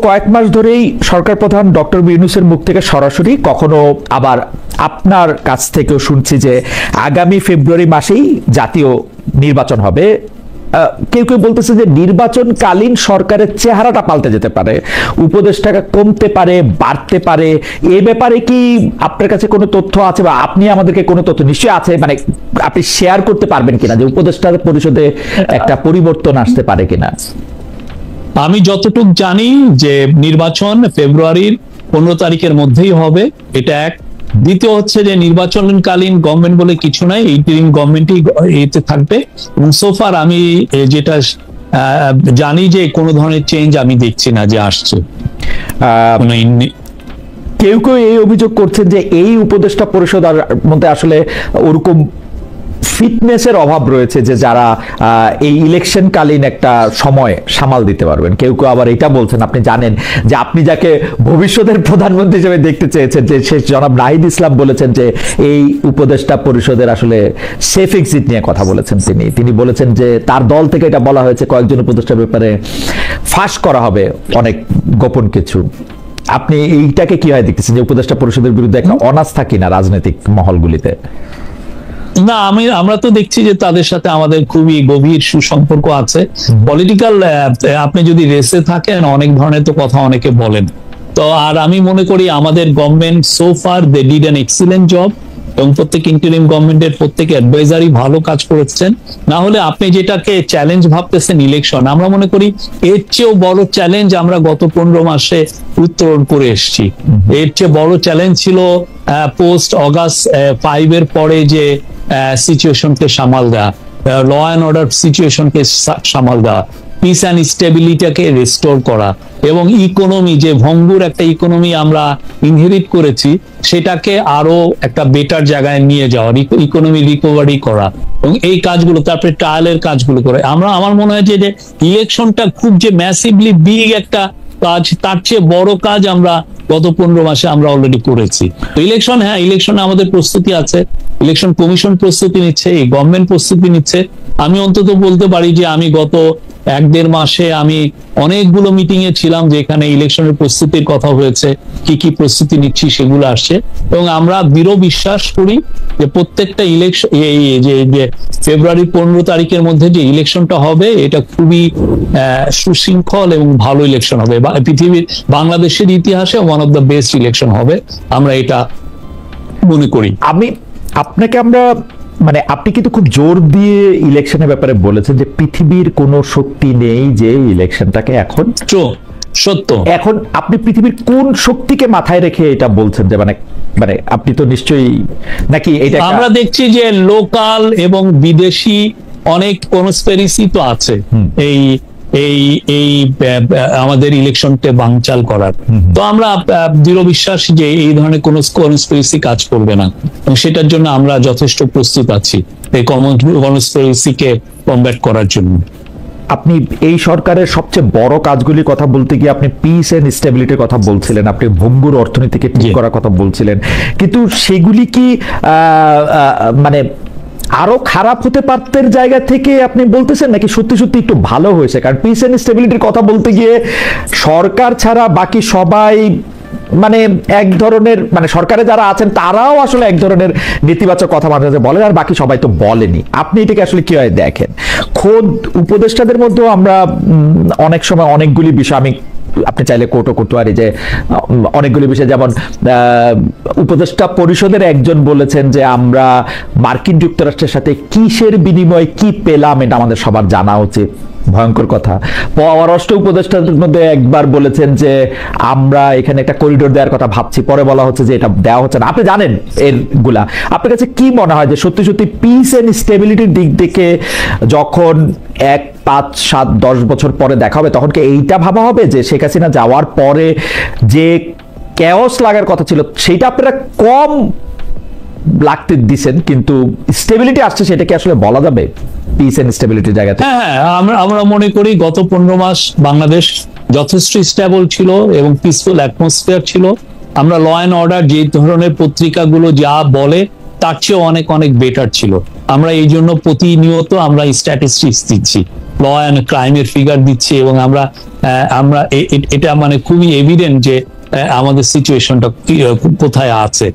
কয়েক মাস ধরেই সরকার প্রধান ডক্টর ইউনূসের মুখ থেকে সরাসরি, কখনো আবার আপনার কাছ থেকেও শুনছি যে আগামী ফেব্রুয়ারি মাসেই জাতীয় নির্বাচন হবে। কেউ কেউ বলতেছে যে নির্বাচনকালীন সরকারের চেহারাটা পাল্টে যেতে পারে, উপদেষ্টাটা কমতে পারে, বাড়তে পারে। এ ব্যাপারে কি আপনার কাছে কোনো তথ্য আছে, বা আপনি আমাদেরকে কোনো তথ্য নিশ্চয়ই আছে, মানে আপনি শেয়ার করতে পারবেন কিনা যে উপদেষ্টা পরিষদে একটা পরিবর্তন আসতে পারে কিনা? আমি যতটুকু জানি যে নির্বাচন ফেব্রুয়ারির 15 তারিখের মধ্যেই হবে, এটা এক। দ্বিতীয় হচ্ছে যে নির্বাচনকালীন গভর্নমেন্ট বলে কিছু নাই, ইন্টারিম গভর্নমেন্টই এতে থাকবে। এবং সোফার আমি যেটা জানি যে কোনো ধরনের চেঞ্জ আমি দেখছি না যে আসছে। কেউ কেউ এই অভিযোগ করছেন যে এই উপদেষ্টা পরিষদ মধ্যে আসলে ওরকম ফিটনেসের অভাব রয়েছে যে যারা এই ইলেকশন কালীন একটা সময় সামাল দিতে পারবেন। কেউ কেউ আবার এটা বলছেন, আপনি জানেন যে আপনি যাকে ভবিষ্যতের প্রধানমন্ত্রী হিসেবে দেখতে চেয়েছেন, যে শেষ জনাব নাহিদ ইসলাম বলেছেন যে এই উপদেষ্টা পরিষদের আসলে সেফ এক্সিট নিয়ে কথা বলেছেন। তিনি বলেছেন যে তার দল থেকে এটা বলা হয়েছে কয়েকজন উপদেষ্টার ব্যাপারে ফাঁস করা হবে অনেক গোপন কিছু। আপনি এইটাকে কিভাবে দেখতেছেন যে উপদেষ্টা পরিষদের বিরুদ্ধে একটা অনাস্থা কিনা রাজনৈতিক মহলগুলিতে? না, আমরা তো দেখছি যে তাদের সাথে আমাদের খুবই গভীর সুসম্পর্ক আছে। পলিটিক্যাল আপনি যদি রেসে থাকেন অনেক ধরনের তো কথা অনেকে বলেন। তো আর আমি মনে করি আমাদের government so far they did an excellent job, এবং প্রত্যেক ইন্টারিম গভর্নমেন্টের প্রত্যেক অ্যাডভাইজারই ভালো কাজ করেছেন। না হলে আপনি যেটাকে চ্যালেঞ্জ ভাবতেছেন ইলেকশন, আমরা মনে করি এর চেয়েও বড় চ্যালেঞ্জ আমরা গত 15 মাসে উত্তরণ করে এসেছি। এর চেয়ে বড় চ্যালেঞ্জ ছিল পোস্ট অগাস্ট 5 এর পরে যে সিচুয়েশনকে সামাল দেওয়া, ল অ্যান্ড অর্ডার সিচুয়েশনকে সামাল দেওয়া, পিস অ্যান্ড স্টেবিলিটিকে রেস্টোর করা, এবং ইকোনমি যে ভঙ্গুর একটা ইকোনমি আমরা ইনহেরিট করেছি সেটাকে আরো একটা বেটার জায়গায় নিয়ে যাওয়া, ইকোনমি রিকভারি করা, এবং এই কাজগুলো, তারপরে ট্রায়ালের কাজগুলো করে আমার মনে হয় যে ইলেকশনটা খুব যে ম্যাসিভলি বিগ একটা কাজ, তার চেয়ে বড় কাজ আমরা গত 15 মাসে আমরা অলরেডি করেছি। তো ইলেকশন, হ্যাঁ ইলেকশনে আমাদের প্রস্তুতি আছে, ইলেকশন কমিশন প্রস্তুতি নিচ্ছে, এই গভর্নমেন্ট প্রস্তুতি নিচ্ছে। আমি অন্তত বলতে পারি যে আমি গত 1-1.5 মাসে আমি অনেকগুলো মিটিং এ ছিলাম যেখানে ইলেকশনের প্রস্তুতির কথা হয়েছে, কি কি প্রস্তুতি নিচ্ছি সেগুলো আসছে। এবং আমরা দৃঢ় বিশ্বাস করি যে প্রত্যেকটা ইলেকশন, এই যে ফেব্রুয়ারি 15 তারিখের মধ্যে যে ইলেকশনটা হবে এটা খুবই সুশৃঙ্খল এবং ভালো ইলেকশন হবে, পৃথিবীর বাংলাদেশের ইতিহাসে one of the best election হবে, আমরা এটা মনে করি। আমরা মানে আপনি কিন্তু খুব জোর দিয়ে ইলেকশনের ব্যাপারে বলেছেন যে পৃথিবীর কোনো শক্তি নেই যে ইলেকশনটাকে এখন সত্য। এখন আপনি পৃথিবীর কোন শক্তিকে মাথায় রেখে এটা বলছেন যে মানে আপনি তো নিশ্চয়ই, নাকি এটা আমরা দেখছি যে লোকাল এবং বিদেশি অনেক কনস্পিরেসি তো আছে এই আমাদের ইলেকশনকে বানচাল করার। তো আমরা দৃঢ় বিশ্বাস যে এই ধরনের কোন কনস্পিরেসি কাজ করবে না, এবং সেটার জন্য আমরা যথেষ্ট প্রস্তুত আছি এই কনস্পিরেসিকে কমব্যাট করার জন্য। আপনি এই সরকারের সবচেয়ে বড় কাজগুলির কথা বলতে গিয়ে আপনি পিস এন্ড স্টেবিলিটির কথা বলছিলেন, আপনি ভঙ্গুর অর্থনীতিকে ঠিক করার কথা বলছিলেন, কিন্তু সেগুলি কি মানে আরো খারাপ হতে পারতের জায়গা থেকে আপনি বলতেছেন, নাকি সত্যি সত্যি একটু ভালো হয়েছে? কারণ পিস এন্ড স্টেবিলিটির কথা বলতে গিয়ে সরকার ছাড়া বাকি সবাই মানে এক ধরনের, মানে সরকারে যারা আছেন তারাও আসলে এক ধরনের নেতিবাচক কথা মাঝে মাঝে বলেন, আর বাকি সবাই তো বলেনি। আপনি এটাকে আসলে কিভাবে দেখেন? খোদ উপদেষ্টাদের মধ্যেও আমরা অনেক সময় অনেকগুলি বিষয়, আমি আপনি চাইলে কোর্টও করতে পারি যে অনেকগুলি বিষয়, যেমন উপদেষ্টা পরিষদের একজন বলেছেন যে আমরা মার্কিন যুক্তরাষ্ট্রের সাথে কিসের বিনিময়ে কি পেলাম এটা আমাদের সবার জানা উচিত। ভয়ঙ্কর কথা। পররাষ্ট্র উপদেষ্টাদের মধ্যে একবার বলেছেন যে আমরা এখানে একটা করিডোর দেওয়ার কথা ভাবছি, পরে বলা হচ্ছে যে এটা দেওয়া হচ্ছে না। আপনি জানেন এরগুলা। আপনার কাছে কি মনে হয় যে সত্যি সত্যি পিস এন্ড স্টেবিলিটির দিক থেকে যখন 1, 5, 7, 10 বছর পরে দেখা হবে, তখন কি এইটা ভাবা হবে যে শেখ হাসিনা যাওয়ার পরে যে ক্যাওস লাগার কথা ছিল সেইটা আপনারা কম লাগতে দিছেন, কিন্তু স্টেবিলিটি আসছে, সেটা কি আসলে বলা যাবে পিস এন্ড স্টেবিলিটির জায়গাতে? হ্যাঁ, আমরা মনে করি গত 15 মাস বাংলাদেশ যথেষ্ট স্টেবল ছিল এবং পিসফুল অ্যাটমসফিয়ার ছিল। আমরা ল অ্যান্ড অর্ডার যে ধরনের পত্রিকাগুলো যা বলে তার চেয়ে অনেক অনেক বেটার ছিল। আমরা এই জন্য প্রতিনিয়ত আমরা স্ট্যাটিস্টিক্স দিচ্ছি, ল অ্যান্ড ক্রাইমের ফিগার দিচ্ছি, এবং আমরা আমরা এটা মানে খুবই এভিডেন্ট যে আমাদের সিচুয়েশনটা কোথায় আছে।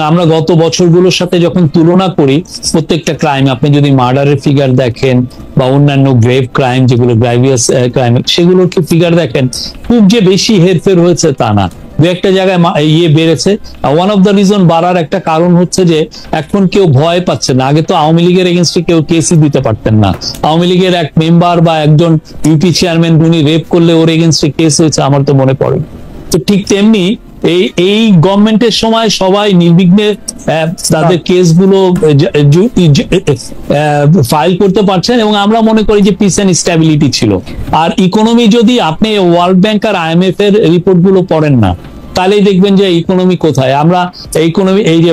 আমরা গত বছরগুলোর সাথে যখন তুলনা করি, প্রত্যেকটা ক্রাইম, আপনি যদি মার্ডারের ফিগার দেখেন বা অন্যান্য গ্রেভ ক্রাইম যেগুলো গ্রাভিয়াস ক্রাইম, সেগুলোর ফিগার দেখেন, খুব যে বেশি হেরফের হয়েছে তা না, দু একটা জায়গায় বেড়েছে। ওয়ান অফ দ্য রিজন বাড়ার একটা কারণ হচ্ছে যে এখন কেউ ভয় পাচ্ছে না। আগে তো আওয়ামী লীগের এগেনস্টে কেউ কেসই দিতে পারতেন না। আওয়ামী লীগের এক মেম্বার বা একজন ইউপি চেয়ারম্যান উনি রেপ করলে ওর এগেনস্টে কেস হয়েছে, আমার তো মনে পড়ে। তো ঠিক তেমনি এই গভর্নমেন্টের সময় সবাই নির্বিঘ্নে তাদের কেসগুলো ফাইল করতে পারছেন, এবং আমরা মনে করি যে পিস এন্ড স্ট্যাবিলিটি ছিল। আর ইকোনমি যদি আপনি ওয়ার্ল্ড ব্যাংক আর IMF এর রিপোর্ট গুলো পড়েন না, তাহলেই দেখবেন যে ইকোনমি কোথায়। আমরা ইকোনমি, এই যে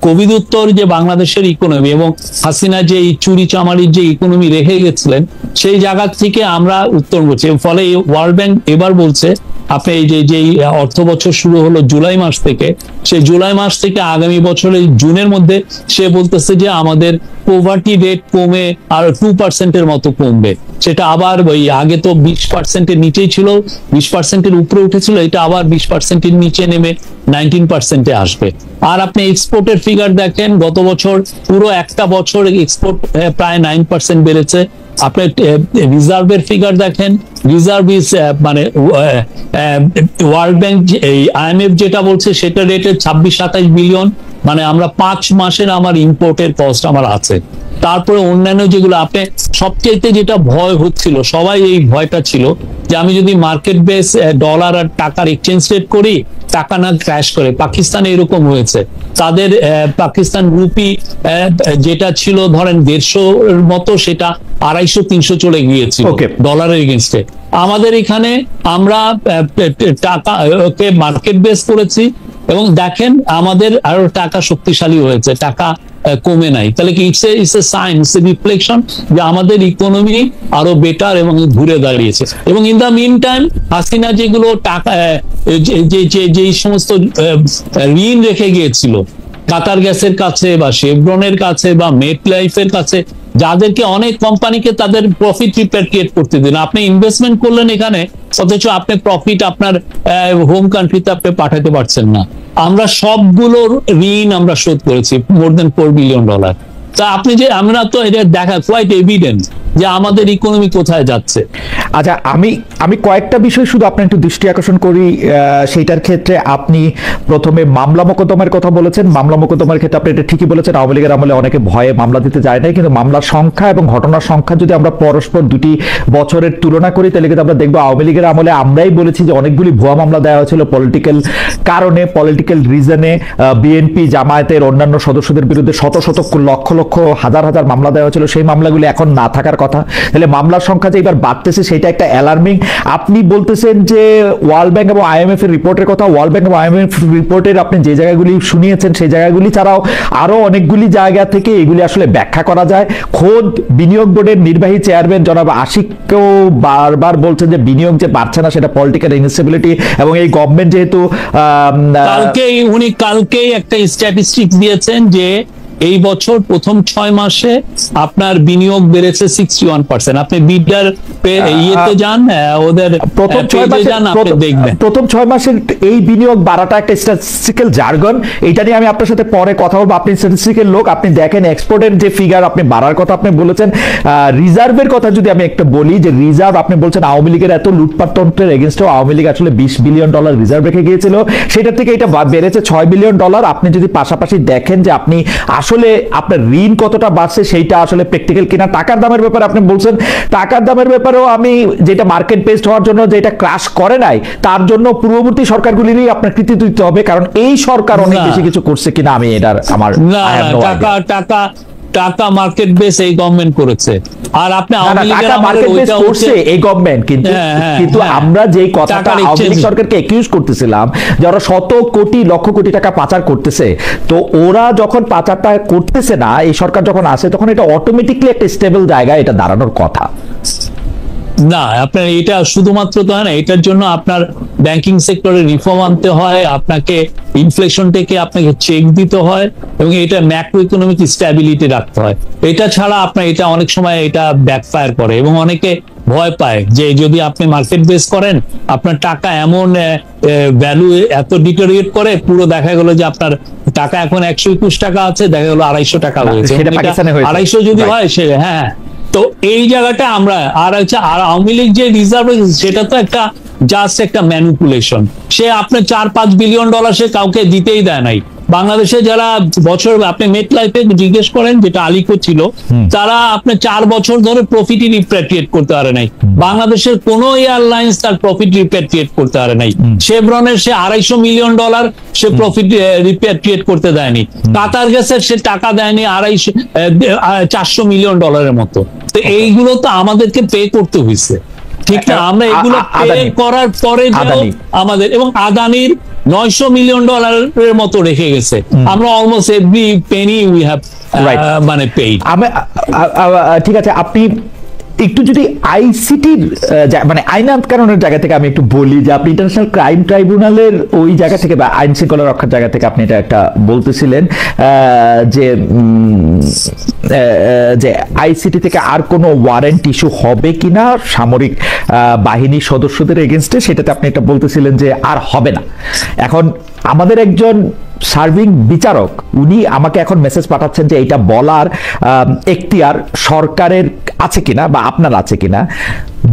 কোভিড উত্তর যে বাংলাদেশের ইকোনমি এবং হাসিনা যে চুরি চামারির যে ইকোনমি রেখে গেছিলেন, সেই জায়গা থেকে আমরা উত্তর করছি। ফলে ওয়ার্ল্ড ব্যাংক এবার বলছে আপনি এই যে অর্থ বছর শুরু হলো জুলাই মাস থেকে, সেই জুলাই মাস থেকে আগামী বছরের জুনের মধ্যে সে বলতেছে যে আমাদের পভার্টি রেট কমে আর 2% মতো কমবে। সেটা আবার ওই আগে তো 20%-এর নিচেই ছিল, 20%-এর উপরে উঠেছিল, এটা আবার 20%-এর নিচে নেমে 19%-এ আসবে। আর আপনি এক্সপোর্টের ফিগার দেখেন, গত বছর পুরো একটা বছর এক্সপোর্ট প্রায় 9% বেড়েছে। আপনার রিজার্ভের ফিগার দেখেন, রিজার্ভ ইজ মানে ওয়ার্ল্ড ব্যাংক এই IMF যেটা বলছে সেটা রেটে 26-27 বিলিয়ন, মানে আমরা 5 মাসের আমার ইম্পোর্টের কস্ট আমার আছে। তারপরে অন্যান্য যেগুলো আপনি সবচেয়ে যেটা ভয় হচ্ছিল, সবাই এই ভয়টা ছিল যে আমি যদি মার্কেট বেস ডলার আর টাকার এক্সচেঞ্জ রেট করি, টাকা না ক্র্যাশ করে। পাকিস্তানে এরকম হয়েছে, তাদের পাকিস্তান রুপি যেটা ছিল ধরেন 150-এর মতো, সেটা 250-300 চলে গিয়েছিল ডলারের এগেনস্টে। আমাদের এখানে আমরা টাকাকে মার্কেট বেস করেছি এবং দেখেন আমাদের আরো টাকা শক্তিশালী হয়েছে, টাকা কমে নাই। তাহলে কি it's a sign, it's a reflection যে আমাদের ইকোনমি আরো বেটার এবং ঘুরে দাঁড়িয়েছে। এবং in the meantime Hasina যেগুলো টাকা যে সমস্ত ঋণ রেখে গিয়েছিল কাতার গ্যাসের কাছে বা শেভরনের কাছে বা মেট লাইফের কাছে, যাদেরকে অনেক কোম্পানিকে তাদের প্রফিট রিপ্যাট্রিয়েট করতে দিন, আপনি ইনভেস্টমেন্ট করলেন এখানে, অথচ আপনি প্রফিট আপনার হোম কান্ট্রিতে আপনি পাঠাতে পারছেন না। আমরা সবগুলোর ঋণ আমরা শোধ করেছি, মোর দেন $4 বিলিয়ন। তা আপনি যে, আমরা তো এটা দেখা কোয়াইট এভিডেন্ট যে আমাদের ইকোনমি কোথায় যাচ্ছে। আচ্ছা, আমি কয়েকটা বিষয় শুধু আপনার একটু দৃষ্টি আকর্ষণ করি। সেইটার ক্ষেত্রে আপনি প্রথমে মামলা মোকদ্দমার কথা বলেছেন। মামলা মোকদ্দমার ক্ষেত্রে আপনি এটা ঠিকই বলেছেন, আওয়ামী লীগের আমলে অনেকে ভয়ে মামলা দিতে যায় নাই, কিন্তু মামলার সংখ্যা এবং ঘটনার সংখ্যা যদি আমরা পরস্পর দুটি বছরের তুলনা করি, তাহলে কিন্তু আমরা দেখবো আওয়ামী লীগের আমলে আমরাই বলেছি যে অনেকগুলি ভুয়া মামলা দেওয়া হয়েছিল পলিটিক্যাল কারণে, পলিটিক্যাল রিজনে। বিএনপি জামায়াতের অন্যান্য সদস্যদের বিরুদ্ধে শত শত লক্ষ লক্ষ হাজার হাজার মামলা দেওয়া হয়েছিল, সেই মামলাগুলি এখন না থাকার কথা। তাহলে মামলার সংখ্যা যে এবার বাড়তেছে সেটা একটা অ্যালার্মিং। আপনি বলতেছেন যে ওয়ার্ল্ড ব্যাংক এবং IMF এর রিপোর্টের কথা, ওয়ার্ল্ড ব্যাংক এবং IMF রিপোর্টের আপনি যে জায়গাগুলি শুনিয়েছেন সেই জায়গাগুলি ছাড়াও আরো অনেকগুলি জায়গা থেকে এগুলি আসলে ব্যাখ্যা করা যায়। খোদ বিনিয়োগ বোর্ডের নির্বাহী চেয়ারম্যান জনাব আশিককেও বারবার বলছেন যে বিনিয়োগ যে বাড়ছে না সেটা পলিটিক্যাল ইনস্টেবিলিটি, এবং এই গভর্নমেন্ট যেহেতু কালকেই একটা স্ট্যাটিস্টিক্স দিয়েছেন যে এই বছর প্রথম 6 মাসে আপনার বিনিয়োগ বেড়েছে 61%। আপনি বিডার ইয়েতে যান, ওদের প্রথম 6 মাসে যান, আপনি দেখবেন প্রথম 6 মাসের এই বিনিয়োগ বাড়াটা একটা স্ট্যাটিস্টিক্যাল জার্গন। এটা নিয়ে আমি আপনার সাথে পরে কথা বলবো। আপনি স্ট্যাটিস্টিক্যাল লোক, আপনি দেখেন এক্সপোর্টের যে ফিগার আপনি বাড়ার কথা আপনি বলেছেন। রিজার্ভের কথা যদি আমি একটা বলি, যে রিজার্ভ আপনি বলছেন আওয়ামী লীগের এত লুটপাট তন্ত্রের এগেইনস্টেও আওয়ামী লীগ আসলে $20 বিলিয়ন রিজার্ভ রেখে গিয়েছিল, সেটা থেকে এটা বেড়েছে $6 বিলিয়ন। আপনি যদি পাশাপাশি দেখেন যে আপনি আসলে আপনার ঋণ কতটা বাড়ছে সেইটা আসলে প্র্যাকটিক্যাল কিনা। টাকার দামের ব্যাপারে আপনি বলছেন, টাকার দামের ব্যাপারেও আমি যেটা মার্কেট বেসড হওয়ার জন্য যেটা ক্রাশ করে নাই, তার জন্য পূর্ববর্তী সরকারগুলিরই আপনার কৃতিত্ব দিতে হবে, কারণ এই সরকার অনেক বেশি কিছু করছে কিনা আমি এটার আমার টাকা মার্কেট বেস এই গভর্নমেন্ট করেছে। আর আপনি টাকা মার্কেট বেস করছে এই গভর্নমেন্ট, কিন্তু আমরা যেই কথাটা আওয়ামী লীগ সরকারকে একিউজ করতেছিলাম যে ওরা শত কোটি লক্ষ কোটি টাকা পাচার করতেছে, তো ওরা যখন পাচারটা করতেছে না, এই সরকার যখন আসে তখন এটা অটোমেটিকলি একটা স্টেবল জায়গায় এটা দাঁড়ানোর কথা না। আপনার এটা শুধুমাত্র তো হয় না, এটার জন্য আপনার ব্যাংকিং সেক্টরে রিফর্ম আনতে হয়, আপনাকে ইনফ্লেশন থেকে আপনাকে চেক দিতে হয়, এবং এটা ম্যাক্রো ইকোনমিক স্ট্যাবিলিটি রাখতে হয়। এটা ছাড়া আপনার এটা অনেক সময় এটা ব্যাকফায়ার করে, এবং অনেকে ভয় পায় যে যদি আপনি মার্কেট বেস করেন আপনার টাকা এমন ভ্যালু এত ডিটোরিয়েট করে, পুরো দেখা গেল যে আপনার টাকা এখন 121 টাকা আছে, দেখা গেল 250 টাকা হয়েছে। সেটা পাকিস্তানে হয়েছে। 250 যদি হয় সে, হ্যাঁ, তো এই জায়গাটা আমরা আর হচ্ছে, আর আওয়ামী লীগ যে রিজার্ভ সেটা তো একটা জাস্ট একটা ম্যানিপুলেশন। সে আপনার $4-5 বিলিয়ন সে কাউকে দিতেই দেয় নাই। বাংলাদেশে যারা বছর, আপনি মেট লাইফে জিজ্ঞেস করেন, যেটা আলিকো ছিল, তারা আপনার 4 বছর ধরে প্রফিটই রিপ্যাট্রিয়েট করতে পারে নাই। বাংলাদেশের কোন এয়ারলাইন্স তার প্রফিট রিপ্যাট্রিয়েট করতে পারে নাই। শেভরনের সে $250 মিলিয়ন সে প্রফিট রিপ্যাট্রিয়েট করতে দেয়নি। কাতার গ্যাসের সে টাকা দেয়নি 400 মিলিয়ন ডলারের মতো। তো এইগুলো তো আমাদেরকে পে করতে হয়েছে, ঠিক না? আমরা এগুলো পে করার পরে আমাদের, এবং আদানির $900 মিলিয়ন মতো রেখে গেছে। আমরা almost every Penney we have মানে পেইড। ঠিক আছে, আপনি একটু যদি আইসিটির মানে আইন আটকানোর জায়গা থেকে আমি একটু বলি যে আপনি ইন্টারন্যাশনাল ক্রাইম ট্রাইব্যুনালের ওই জায়গা থেকে বা আইন শৃঙ্খলা রক্ষার জায়গা থেকে আপনি এটা একটা বলতেছিলেন যে আইসিটি থেকে আর কোনো ওয়ারেন্ট ইস্যু হবে কিনা সামরিক বাহিনীর সদস্যদের এগেনস্টে, সেটাতে আপনি এটা বলতেছিলেন যে আর হবে না। এখন আমাদের একজন সার্ভিং বিচারক উনি আমাকে এখন মেসেজ পাঠাচ্ছেন যে এটা বলার এখতিয়ার সরকারের আছে কিনা বা আপনার আছে কিনা।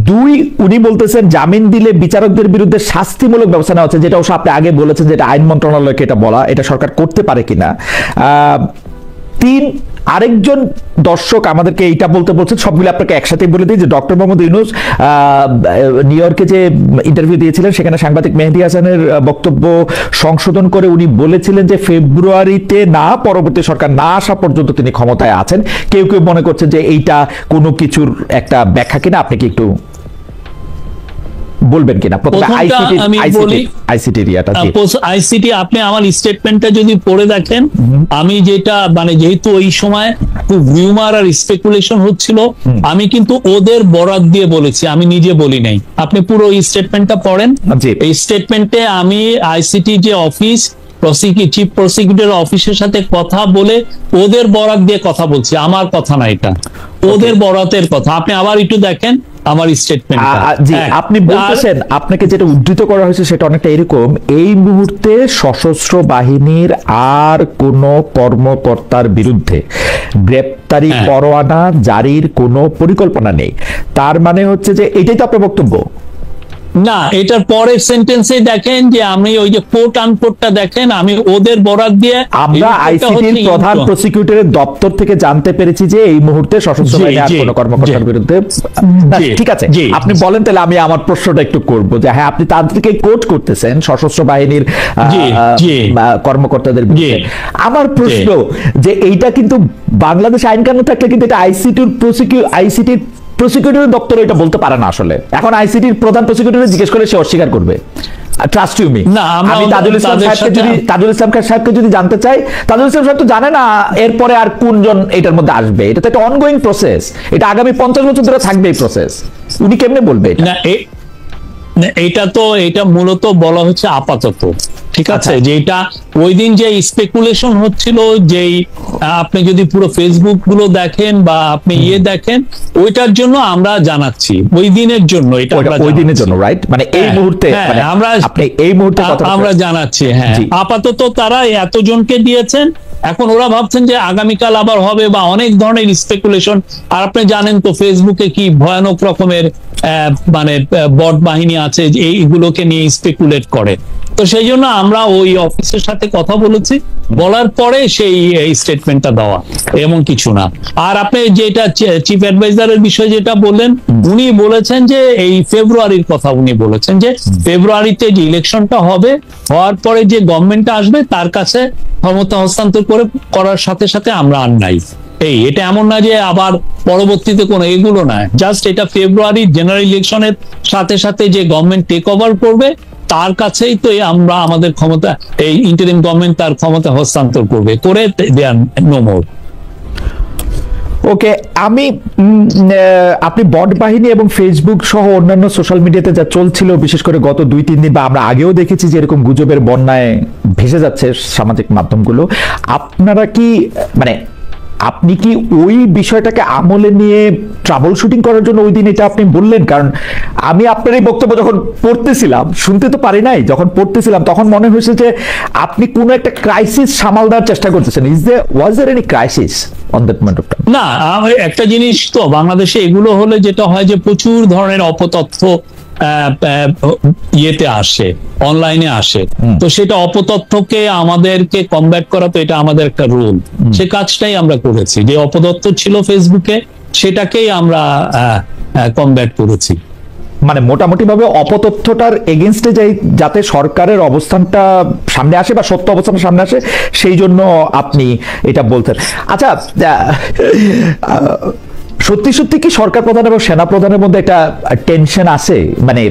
2, উনি বলতেছেন জামিন দিলে বিচারকদের বিরুদ্ধে শাস্তিমূলক ব্যবস্থা নেওয়া হচ্ছে, যেটা অবশ্য আপনি আগে বলেছেন যেটা আইন মন্ত্রণালয়কে এটা বলা, এটা সরকার করতে পারে কিনা। 3, আরেকজন দর্শক আমাদেরকে এইটা বলতে বলছেন, সবগুলো আপনাকে একসাথে বলে দিই যে ডক্টর মোহাম্মদ ইউনূস নিউ ইয়র্কে যে ইন্টারভিউ দিয়েছিলেন সেখানে সাংবাদিক মেহেদী হাসানের বক্তব্য সংশোধন করে উনি বলেছিলেন যে ফেব্রুয়ারিতে না, পরবর্তী সরকার না আসা পর্যন্ত তিনি ক্ষমতায় আছেন। কেউ কেউ মনে করছেন যে এইটা কোনো কিছুর একটা ব্যাখ্যা কিনা, আপনি কি একটু বলবেন কিনা? আইসিটি আপনি আমার স্টেটমেন্টটা যদি পড়ে দেখেন, আমি যেটা মানে যেহেতু ওই সময় খুব রিউমার আর স্পেকুলেশন হচ্ছিল, আমি কিন্তু ওদের বরাত দিয়ে বলেছি, আমি নিজে বলি নাই। আপনি পুরো স্টেটমেন্টটা পড়েন। এই স্টেটমেন্টে আমি আইসিটি যে অফিস, চিফ প্রসিকিউটর অফিসের সাথে কথা বলে ওদের বরাত দিয়ে কথা বলছি, আমার কথা না, এটা ওদের বরাতের কথা। আপনি আবার একটু দেখেন আমার স্টেটমেন্ট। জি, আপনি বলতেছেন, আপনাকে যেটা উদ্ধৃত করা হয়েছে সেটা অনেকটা এরকম: এই মুহূর্তে সশস্ত্র বাহিনীর আর কোনো কর্মকর্তার বিরুদ্ধে গ্রেপ্তারি পরোয়ানা জারির কোনো পরিকল্পনা নেই। তার মানে হচ্ছে যে এটাই তো আপনার বক্তব্য না? এটার পরের সেন্টেন্সে দেখেন যে আমি ওই যে কোট আনকোটটা দেখেন, আমি ওদের বরাত দিয়ে, আমরা আইসিটির প্রধান প্রসিকিউটরের দপ্তর থেকে জানতে পেরেছি যে এই মুহূর্তে সশস্ত্র বাহিনীর আর কোনো কর্মকর্তার বিরুদ্ধে। ঠিক আছে, আপনি বলেন তাহলে আমি আমার প্রশ্নটা একটু করব যে হ্যাঁ, আপনি তাদেরকে কোট করতেছেন সশস্ত্র বাহিনীর কর্মকর্তাদের বিরুদ্ধে। আমার প্রশ্ন যে এইটা কিন্তু বাংলাদেশ আইন কানুন থাকলে কিন্তু এটা আইসিটির প্রসিকিউটরের দপ্তর এটা বলতে পারে না আসলে। এখন আইসিটির প্রধান প্রসিকিউটর জিজ্ঞেস করে সে অস্বীকার করবে। Trust you me. আমি তাজুল ইসলাম সাহেবকে যদি জানতে চাই, তাজুল ইসলাম সাহেব তো জানে না এরপরে আর কোনজন এটার মধ্যে আসবে। এটা তো একটা অনগোয়িং প্রসেস, এটা আগামী 50 বছর ধরে থাকবে এই প্রসেস। উনি কেমনে বলবে এটা? এটা মূলত বলা হচ্ছে আপাতত, ঠিক আছে? যেটা ওই দিন যে স্পেকুলেশন হচ্ছিল, যেই আপনি যদি পুরো ফেসবুক গুলো দেখেন বা আপনি দেখেন, ওইটার জন্য আমরা জানাচ্ছি, ওই দিনের জন্য, এটা ওই দিনের জন্য, রাইট? মানে এই মুহূর্তে আমরা আমরা জানাচ্ছি। হ্যাঁ, আপাতত তারা এতজনকে দিয়েছেন। এখন ওরা ভাবছেন যে আগামীকাল আবার হবে, বা অনেক ধরনের স্পেকুলেশন। আর আপনি জানেন তো ফেসবুকে কি ভয়ানক রকমের মানে বট বাহিনী আছে যে এইগুলোকে নিয়ে স্পেকুলেট করে। তো সেই জন্য আমরা ওই অফিসের সাথে কথা বলেছি, বলার পরে সেই স্টেটমেন্টটা দেওয়া, এমন কিছু না। আর আপনি যেটা চিফ অ্যাডভাইজারের বিষয় যেটা বললেন, উনি বলেছেন যে এই ফেব্রুয়ারির কথা উনি বলেছেন যে ফেব্রুয়ারিতে যে ইলেকশনটা হবে, হওয়ার পরে যে গভর্নমেন্টটা আসবে তার কাছে ক্ষমতা হস্তান্তর করার সাথে সাথে আমরা আর নাই। এটা এমন না যে আবার পরবর্তীতে কোনো এগুলো না, জাস্ট এটা ফেব্রুয়ারি জেনারেল ইলেকশনের সাথে সাথে যে গভর্নমেন্ট টেক ওভার করবে তার কাছেই তো আমরা আমাদের ক্ষমতা, এই ইন্টারিম গভর্নমেন্ট তার ক্ষমতা হস্তান্তর করবে, করে দেয়ার নো মোর। ওকে, আপনি বট বাহিনী এবং ফেসবুক সহ অন্যান্য সোশ্যাল মিডিয়াতে যা চলছিল, বিশেষ করে গত 2-3 দিন, বা আমরা আগেও দেখেছি যে এরকম গুজবের বন্যায় ভেসে যাচ্ছে সামাজিক মাধ্যমগুলো, আপনারা কি মানে আপনি কি ওই বিষয়টাকে আমলে নিয়ে ট্রাবল শুটিং করার জন্য ওই দিন এটা আপনি বললেন? কারণ আমি আপনার এই বক্তব্য যখন পড়তেছিলাম, শুনতে তো পারি নাই, যখন পড়তেছিলাম তখন মনে হয়েছে যে আপনি কোনো একটা ক্রাইসিস সামাল দেওয়ার চেষ্টা করতেছেন। Was there any crisis on that moment of time? না, একটা জিনিস তো বাংলাদেশে এগুলো হলে যেটা হয় যে প্রচুর ধরনের অপতথ্য ইয়েতে আসে, অনলাইনে আসে। তো সেটা অপতথ্যকে আমাদেরকে কমব্যাট করা, তো এটা আমাদের একটা রোল। সে কাজটাই আমরা করেছি। যে অপতথ্য ছিল ফেসবুকে, সেটাকেই আমরা কমব্যাট করেছি। মানে মোটামুটি ভাবে অপতথ্যটার এগেনস্টে যাতে সরকারের অবস্থানটা সামনে আসে বা সত্য অবস্থানটা সামনে আসে, সেই জন্য আপনি এটা বলছেন। আচ্ছা, সত্যি সত্যি কি সরকার প্রধান এবং সেনা প্রধানের মধ্যে একটা টেনশন আছে? মানে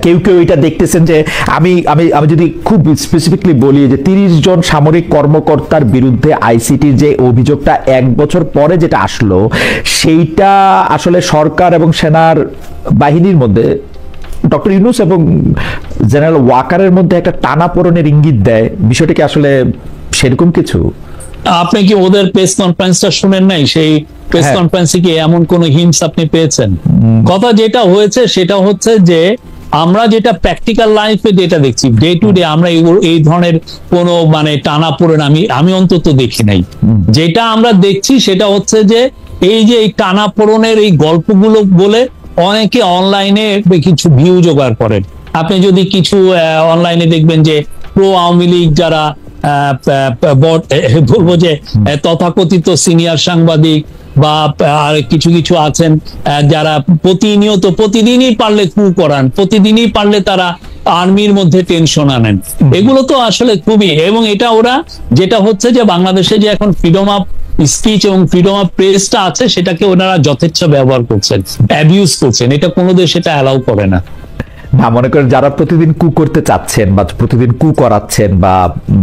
কেউ কেউ এটা দেখতেছেন যে আমি আমি আমি যদি খুব স্পেসিফিকলি বলি যে 30 জন সামরিক কর্মকর্তার বিরুদ্ধে আইসিটির যে অভিযোগটা 1 বছর পরে যেটা আসলো, সেইটা আসলে সরকার এবং সেনার বাহিনীর মধ্যে ডক্টর ইউনূস এবং জেনারেল ওয়াকারের মধ্যে একটা টানাপোড়েনের ইঙ্গিত দেয়। বিষয়টা কি আসলে সেরকম কিছু? আপনি কি ওদের প্রেস কনফারেন্সটা শুনেন নাই? সেই প্রেস কনফারেন্সে কি এমন কোন হিন্টস আপনি পেয়েছেন? কথা যেটা হয়েছে সেটা হচ্ছে যে আমরা যেটা প্র্যাকটিক্যাল লাইফে যেটা দেখছি ডে টু ডে, আমরা এই ধরনের কোনো মানে টানাপোড়েন আমি অন্তত দেখি নাই। যেটা আমরা দেখছি সেটা হচ্ছে যে এই যে এই টানাপোড়েনের এই গল্পগুলো বলে অনেকে অনলাইনে কিছু ভিউ জোগাড় করেন। আপনি যদি কিছু অনলাইনে দেখবেন যে প্রো আওয়ামী লীগ যারা বলবো যে তথাকথিত সিনিয়র সাংবাদিক বা আর কিছু কিছু আছেন যারা প্রতিদিনই পারলে কু করান, প্রতিদিনই পারলে তারা আর্মির মধ্যে টেনশন আনেন। এগুলো তো আসলে খুবই, এবং এটা ওরা যেটা হচ্ছে যে বাংলাদেশে যে এখন ফ্রিডম অফ স্পিচ এবং ফ্রিডম অফ প্রেসটা আছে, সেটাকে ওনারা যথেচ্ছ ব্যবহার করছেন, অ্যাবিউজ করছেন। এটা কোনো দেশ এটা অ্যালাউ করে না। না, মনে করেন যারা প্রতিদিন কু করতে চাচ্ছেন বা প্রতিদিন কু করাচ্ছেন, বা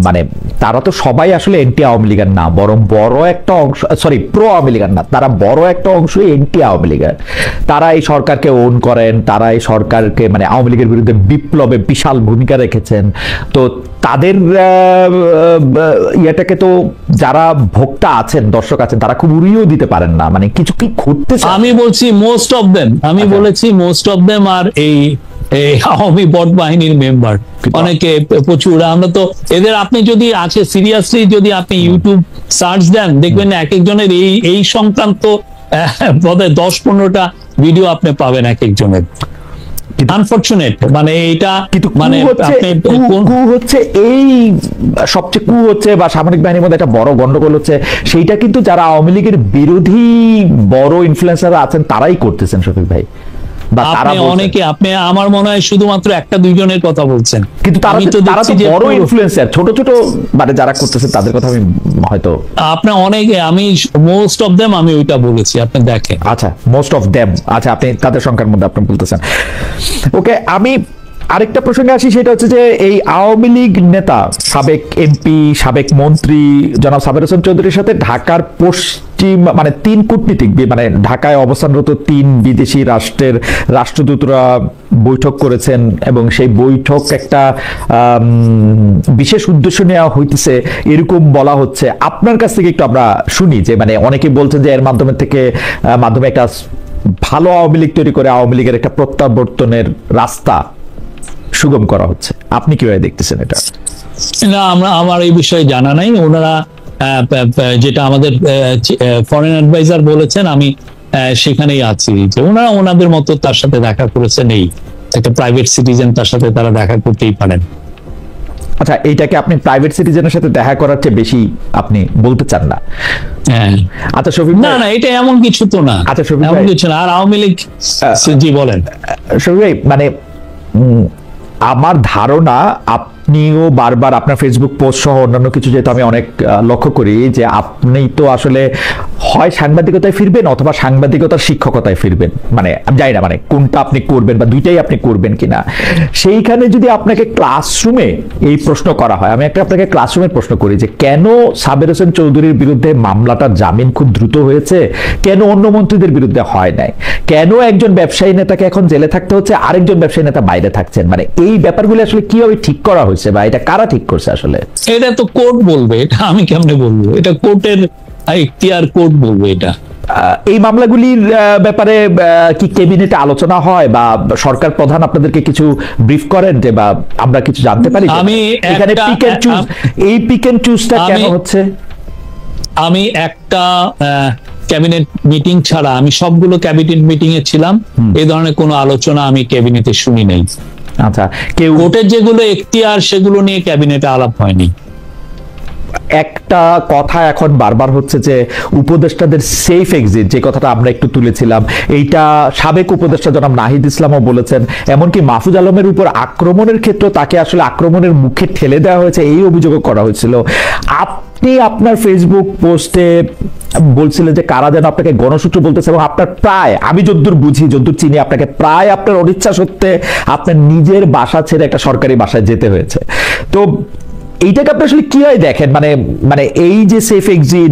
মানে তারা তো সবাই আসলে এন্টি আওয়ামী লীগের না, বরং বড় একটা অংশ, সরি প্রো আওয়ামী লীগের না, তারা বড় একটা অংশই এন্টি আওয়ামী লীগের। তারা এই সরকারকে ওন করেন, তারা এই সরকারকে মানে আওয়ামী লীগের বিরুদ্ধে বিপ্লবে বিশাল ভূমিকা রেখেছেন। তো তাদের ইয়েটাকে তো যারা ভোক্তা আছেন, দর্শক আছেন, তারা খুব উড়িয়েও দিতে পারেন না। মানে কিছু কি ঘটতেছে? আমি বলছি মোস্ট অফ দেম, আমি বলেছি মোস্ট অফ দেম আর এই আওয়ামী বট বাহিনীর মেম্বার অনেকে প্রচুর। আমরা তো এদের, আপনি যদি আছে সিরিয়াসলি যদি আপনি ইউটিউব সার্চ দেন, দেখবেন এক একজনের এই সংক্রান্ত বোধহয় 10-15টা ভিডিও আপনি পাবেন এক একজনের। আনফরচুনেট, মানে এটা মানে কু হচ্ছে এই সবচেয়ে কু হচ্ছে বা সামরিক বাহিনীর মধ্যে একটা বড় গন্ডগোল হচ্ছে, সেইটা কিন্তু যারা আওয়ামী লীগের বিরোধী বড় ইনফ্লুয়েন্সার আছেন তারাই করতেছেন শফিক ভাই। অনেকে, আপনি আমার মনে হয় শুধুমাত্র 1-2 জনের কথা বলছেন, কিন্তু তারা তো বড় ইনফ্লুয়েন্সার। ছোট ছোট মানে যারা করতেছেন তাদের কথা আমি হয়তো আপনার অনেকে, আমি মোস্ট অফ দেম আমি ওইটা বলেছি, আপনি দেখেন। আচ্ছা, মোস্ট অফ দেম, আচ্ছা আপনি তাদের সংখ্যার মধ্যে আপনি বলতেছেন। ওকে, আমি আরেকটা প্রসঙ্গে আসি, সেটা হচ্ছে যে এই আওয়ামী লীগ নেতা, সাবেক এমপি, সাবেক মন্ত্রী জনাব সাবের হোসেন চৌধুরীর সাথে ঢাকার পশ্চিম মানে 3 কূটনীতিক, মানে ঢাকায় অবস্থানরত 3 বিদেশি রাষ্ট্রের রাষ্ট্রদূতরা বৈঠক করেছেন, এবং সেই বৈঠক একটা বিশেষ উদ্দেশ্য নেওয়া হইতেছে এরকম বলা হচ্ছে। আপনার কাছ থেকে একটু আমরা শুনি যে মানে অনেকে বলছেন যে এর মাধ্যমে একটা ভালো আওয়ামী লীগ তৈরি করে আওয়ামী লীগের একটা প্রত্যাবর্তনের রাস্তা সুগম করা হচ্ছে। আপনি কিভাবে দেখতেছেন এটা? না, আমার এই বিষয়ে জানা নাই। ওনারা যেটা আমাদের ফরেন অ্যাডভাইজার বলেছেন, আমি সেখানেই আছি যে ওনারা ওনাদের মতো তার সাথে দেখা করেছেন। এই একটা প্রাইভেট সিটিজেন, তার সাথে তারা দেখা করতেই পারেন। আচ্ছা, এইটাকে আপনি প্রাইভেট সিটিজেনের সাথে দেখা করার চেয়ে বেশি আপনি বলতে চান না? আচ্ছা শফিক, না না, এটা এমন কিছু তো না। আচ্ছা শফিক, এমন কিছু না। আর আওয়ামী লীগ, জি বলেন। শফিক ভাই, মানে আমার ধারণা আপনিও বারবার আপনার ফেসবুক পোস্ট সহ অন্যান্য কিছু যেহেতু আমি অনেক লক্ষ্য করি যে আপনি তো আসলে হয় সাংবাদিকতায় ফিরবেন অথবা সাংবাদিকতার শিক্ষকতায় ফিরবেন। মানে আমি জানি না মানে কোনটা আপনি করবেন বা দুইটাই আপনি করবেন কিনা। সেইখানে যদি আপনাকে ক্লাসরুমে এই প্রশ্ন করা হয়, আমি আপনাকে ক্লাসরুমের প্রশ্ন করি যে কেন সাবের হোসেন চৌধুরীর বিরুদ্ধে মামলাটার জামিন খুব দ্রুত হয়েছে, কেন অন্য মন্ত্রীদের বিরুদ্ধে হয় নাই, কেন একজন ব্যবসায়ী নেতাকে এখন জেলে থাকতে হচ্ছে, আরেকজন ব্যবসায়ী নেতা বাইরে থাকছেন, মানে এই ব্যাপারগুলো আসলে কিভাবে ঠিক করা হয়েছে বা এটা কারা ঠিক করছে আসলে? এটা তো কোর্ট বলবে, এটা আমি কেমনে বলবো? এটা কোর্টের এখতিয়ার কোর্ট বলবো এটা। এই মামলাগুলির ব্যাপারে কি ক্যাবিনেটে আলোচনা হয় বা সরকার প্রধান আপনাদেরকে কিছু ব্রিফ করেন যে বা আমরা কিছু জানতে পারি? আমি এখানে পিক এন্ড চুজ, এই পিক এন্ড চুজটা কেন হচ্ছে? আমি একটা ক্যাবিনেট মিটিং ছাড়া আমি সবগুলো ক্যাবিনেট মিটিং এ ছিলাম, এই ধরনের কোনো আলোচনা আমি ক্যাবিনেটে শুনি নাই। আচ্ছা, কেউ কোর্টের যেগুলো এখতিয়ার সেগুলো নিয়ে ক্যাবিনেটে আলাপ হয়নি। একটা কথা এখন বারবার হচ্ছে যে উপদেষ্টাদের সেফ এক্সিট, যে কথাটা আমরা একটু তুলেছিলাম, এইটা সাবেক উপদেষ্টা জনাব নাহিদ ইসলামও বলেছেন। এমনকি মাহফুজ আলমের উপর আক্রমণের ক্ষেত্রে তাকে আসলে আক্রমণের মুখে ঠেলে দেওয়া হয়েছে, এই অভিযোগও করা হয়েছিল। আপনি আপনার ফেসবুক পোস্টে বলছিলেন যে কারা যেন আপনাকে গণসূত্র বলতেছে, এবং আপনার প্রায়, আমি যদ্দূর বুঝি, যদ্দূর চিনি, আপনাকে প্রায় আপনার অনিচ্ছা সত্ত্বে আপনার নিজের বাসা ছেড়ে একটা সরকারি বাসায় যেতে হয়েছে। তো এইটাকে আপনি আসলে কিভাবে দেখেন? মানে এই যে সেফ এক্সিট